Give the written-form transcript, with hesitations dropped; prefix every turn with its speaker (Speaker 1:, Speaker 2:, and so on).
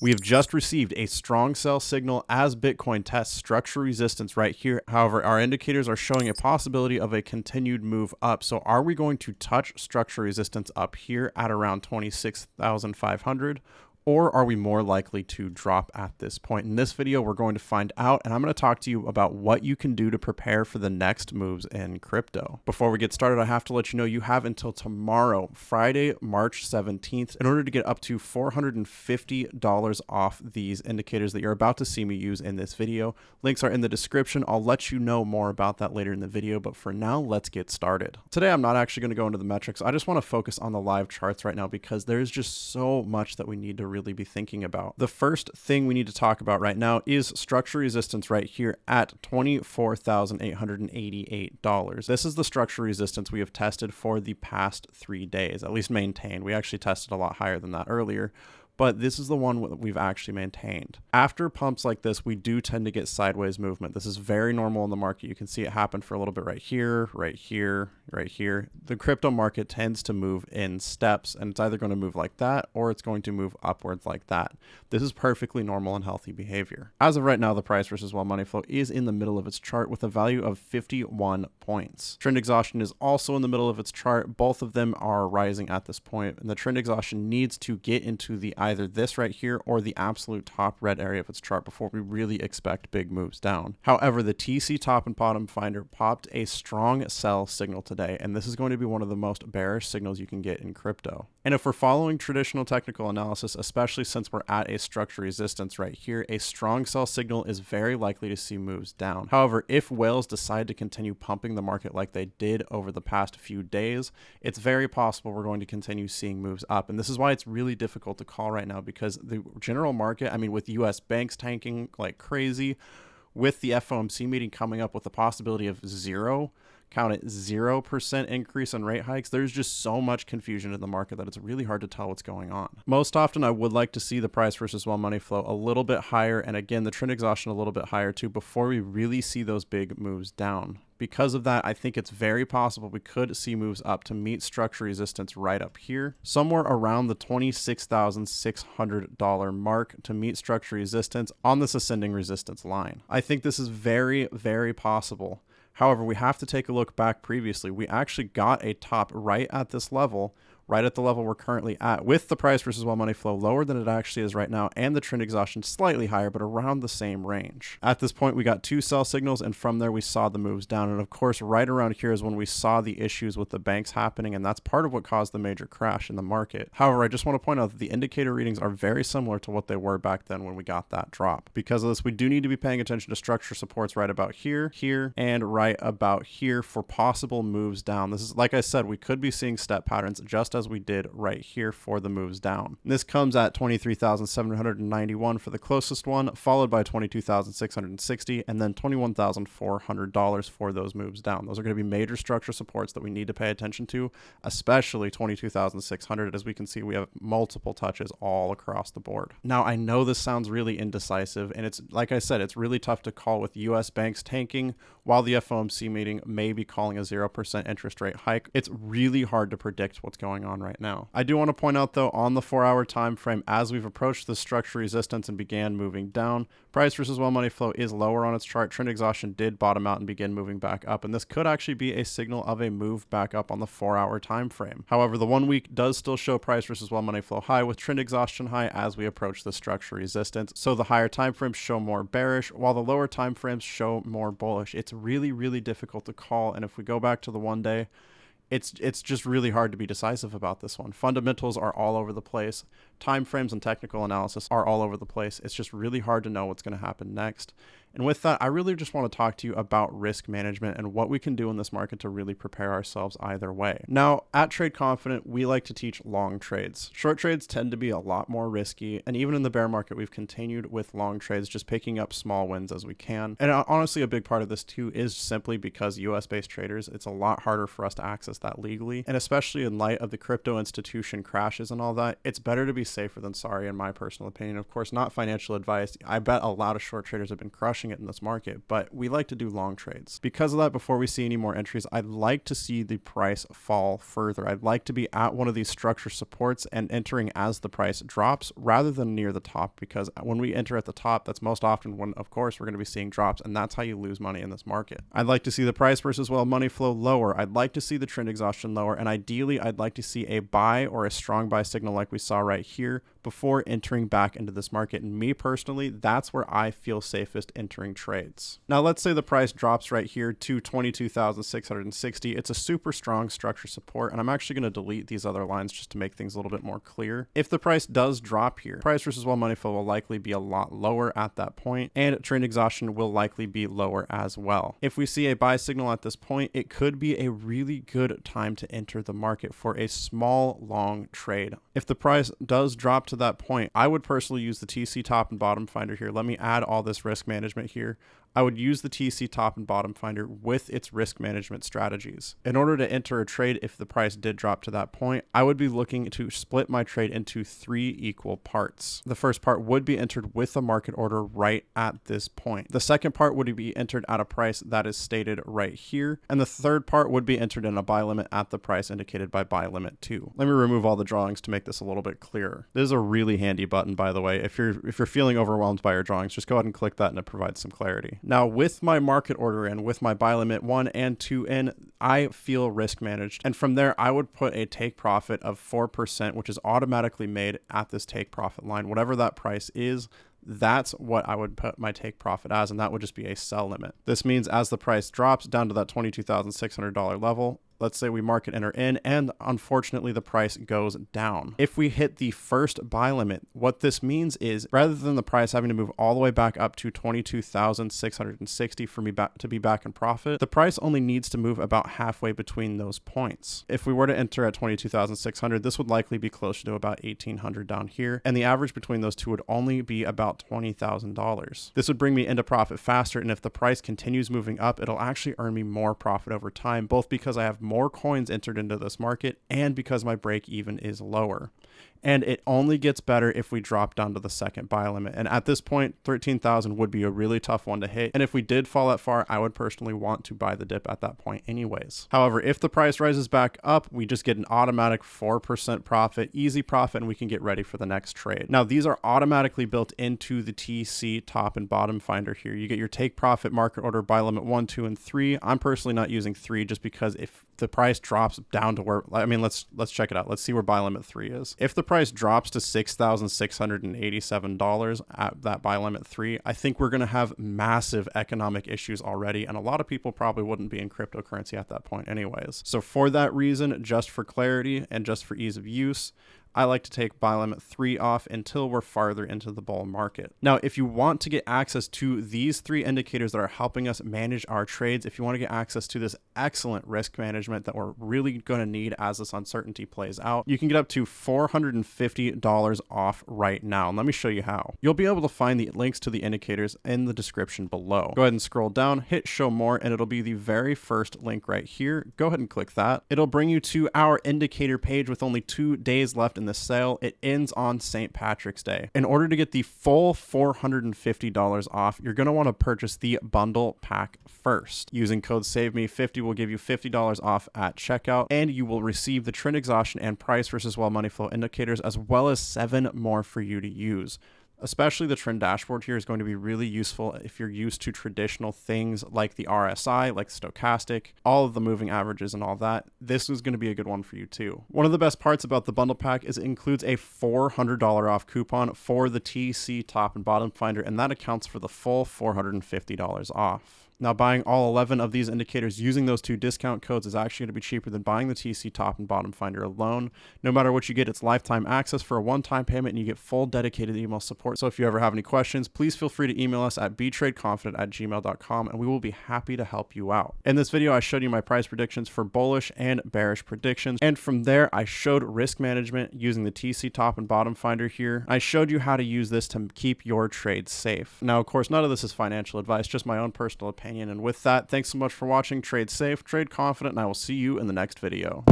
Speaker 1: We have just received a strong sell signal as Bitcoin tests structural resistance right here. However, our indicators are showing a possibility of a continued move up. So are we going to touch structural resistance up here at around 26,500? Or are we more likely to drop at this point? In this video, we're going to find out, and I'm going to talk to you about what you can do to prepare for the next moves in crypto. Before we get started, I have to let you know you have until tomorrow, Friday, March 17th, in order to get up to $450 off these indicators that you're about to see me use in this video. Links are in the description. I'll let you know more about that later in the video, but for now, let's get started. Today, I'm not actually going to go into the metrics. I just want to focus on the live charts right now because there's just so much that we need to really be thinking about. The first thing we need to talk about right now is structural resistance right here at $24,888. This is the structural resistance we have tested for the past 3 days, at least maintained. We actually tested a lot higher than that earlier, but this is the one that we've actually maintained. After pumps like this, we do tend to get sideways movement. This is very normal in the market. You can see it happen for a little bit right here, right here, right here. The crypto market tends to move in steps, and it's either going to move like that or it's going to move upwards like that. This is perfectly normal and healthy behavior. As of right now, the price versus while money flow is in the middle of its chart with a value of 51 points. Trend exhaustion is also in the middle of its chart. Both of them are rising at this point, and the trend exhaustion needs to get into the either this right here or the absolute top red area of its chart before we really expect big moves down. However, the TC top and bottom finder popped a strong sell signal today, and this is going to be one of the most bearish signals you can get in crypto. And if we're following traditional technical analysis, especially since we're at a structural resistance right here, a strong sell signal is very likely to see moves down. However, if whales decide to continue pumping the market like they did over the past few days, it's very possible we're going to continue seeing moves up. And this is why it's really difficult to call right now, because the general market, I mean, with US banks tanking like crazy, with the FOMC meeting coming up with the possibility of 0% increase in rate hikes, there's just so much confusion in the market that it's really hard to tell what's going on. Most often, I would like to see the price versus while money flow a little bit higher, and again, the trend exhaustion a little bit higher too, before we really see those big moves down. Because of that, I think it's very possible we could see moves up to meet structural resistance right up here, somewhere around the $26,600 mark to meet structural resistance on this ascending resistance line. I think this is very, very possible. However, we have to take a look back previously. We actually got a top right at this level, right at the level we're currently at, with the price versus while money flow lower than it actually is right now, and the trend exhaustion slightly higher, but around the same range. At this point, we got 2 sell signals, and from there we saw the moves down. And of course, right around here is when we saw the issues with the banks happening, and that's part of what caused the major crash in the market. However, I just want to point out that the indicator readings are very similar to what they were back then when we got that drop. Because of this, we do need to be paying attention to structure supports right about here, here, and right about here for possible moves down. This is, like I said, we could be seeing step patterns just as we did right here for the moves down. And this comes at 23,791 for the closest one, followed by 22,660, and then $21,400 for those moves down. Those are going to be major structure supports that we need to pay attention to, especially 22,600. As we can see, we have multiple touches all across the board. Now, I know this sounds really indecisive, and it's, like I said, it's really tough to call with US banks tanking while the FOMC meeting may be calling a 0% interest rate hike. It's really hard to predict what's going on right now. I do want to point out though, on the 4-hour time frame, as we've approached the structural resistance and began moving down, price versus while money flow is lower on its chart. Trend exhaustion did bottom out and begin moving back up, and this could actually be a signal of a move back up on the 4-hour time frame. However, the 1 week does still show price versus while money flow high with trend exhaustion high as we approach the structural resistance. So the higher time frames show more bearish while the lower time frames show more bullish. It's really, really difficult to call, and if we go back to the 1 day, it's just really hard to be decisive about this one. Fundamentals are all over the place. Time frames and technical analysis are all over the place. It's just really hard to know what's going to happen next. And with that, I really just want to talk to you about risk management and what we can do in this market to really prepare ourselves either way. Now, at Trade Confident, we like to teach long trades. Short trades tend to be a lot more risky, and even in the bear market, we've continued with long trades, just picking up small wins as we can. And honestly, a big part of this too is simply because US-based traders, it's a lot harder for us to access that legally. And especially in light of the crypto institution crashes and all that, it's better to be safer than sorry, in my personal opinion. Of course, not financial advice. I bet a lot of short traders have been crushing it in this market, but we like to do long trades. Because of that, before we see any more entries, I'd like to see the price fall further. I'd like to be at one of these structure supports and entering as the price drops rather than near the top, because when we enter at the top, that's most often when, of course, we're going to be seeing drops, and that's how you lose money in this market. I'd like to see the price versus money flow lower. I'd like to see the trend exhaustion lower, and ideally, I'd like to see a buy or a strong buy signal like we saw right here before entering back into this market. And me personally, that's where I feel safest entering trades. Now, let's say the price drops right here to 22,660. It's a super strong structure support, and I'm actually going to delete these other lines just to make things a little bit more clear. If the price does drop here, price versus money flow will likely be a lot lower at that point, and trend exhaustion will likely be lower as well. If we see a buy signal at this point, it could be a really good time to enter the market for a small long trade. If the price does drop to that point, I would personally use the TC top and bottom finder here. Let me add all this risk management here. I would use the TC top and bottom finder with its risk management strategies. In order to enter a trade, if the price did drop to that point, I would be looking to split my trade into 3 equal parts. The first part would be entered with a market order right at this point. The second part would be entered at a price that is stated right here. And the third part would be entered in a buy limit at the price indicated by buy limit 2. Let me remove all the drawings to make this a little bit clearer. This is a really handy button, by the way. If you're feeling overwhelmed by your drawings, just go ahead and click that and it provides some clarity. Now, with my market order in, with my buy limit 1 and 2 in, I feel risk managed. And from there, I would put a take profit of 4%, which is automatically made at this take profit line. Whatever that price is, that's what I would put my take profit as, and that would just be a sell limit. This means as the price drops down to that $22,600 level, let's say we market enter in, and unfortunately the price goes down. If we hit the first buy limit, what this means is rather than the price having to move all the way back up to 22,660 for me to be back in profit, the price only needs to move about halfway between those points. If we were to enter at 22,600, this would likely be closer to about 1,800 down here, and the average between those two would only be about $20,000. This would bring me into profit faster, and if the price continues moving up, it'll actually earn me more profit over time, both because I have more coins entered into this market and because my break even is lower. And it only gets better if we drop down to the second buy limit. And at this point, 13,000 would be a really tough one to hit. And if we did fall that far, I would personally want to buy the dip at that point anyways. However, if the price rises back up, we just get an automatic 4% profit, easy profit, and we can get ready for the next trade. Now, these are automatically built into the TC top and bottom finder here. You get your take profit, market order, buy limit 1, 2, and 3. I'm personally not using 3 just because if the price drops down to where, I mean, let's check it out. Let's see where buy limit 3 is. If the price drops to $6,687 at that buy limit 3, I think we're going to have massive economic issues already, and a lot of people probably wouldn't be in cryptocurrency at that point anyways. So for that reason, just for clarity and just for ease of use, I like to take buy limit 3 off until we're farther into the bull market. Now, if you want to get access to these 3 indicators that are helping us manage our trades, if you want to get access to this excellent risk management that we're really going to need as this uncertainty plays out, you can get up to $450 off right now. And let me show you how. You'll be able to find the links to the indicators in the description below. Go ahead and scroll down, hit show more, and it'll be the very first link right here. Go ahead and click that. It'll bring you to our indicator page with only 2 days left in the sale. It ends on St. Patrick's Day. In order to get the full $450 off, you're going to want to purchase the bundle pack first. Using code SAVEME50 will give you $50 off at checkout, and you will receive the trend exhaustion and price versus money flow indicators, as well as 7 more for you to use. Especially the trend dashboard here is going to be really useful if you're used to traditional things like the RSI, like stochastic, all of the moving averages and all that. This is going to be a good one for you too. One of the best parts about the bundle pack is it includes a $400 off coupon for the TC top and bottom finder, and that accounts for the full $450 off. Now, buying all 11 of these indicators using those 2 discount codes is actually going to be cheaper than buying the TC top and bottom finder alone. No matter what you get, it's lifetime access for a one-time payment, and you get full dedicated email support. So if you ever have any questions, please feel free to email us at betradeconfident@gmail.com, and we will be happy to help you out. In this video, I showed you my price predictions for bullish and bearish predictions, and from there, I showed risk management using the TC top and bottom finder here. I showed you how to use this to keep your trades safe. Now, of course, none of this is financial advice, just my own personal opinion. And with that, thanks so much for watching. Trade safe, trade confident, and I will see you in the next video.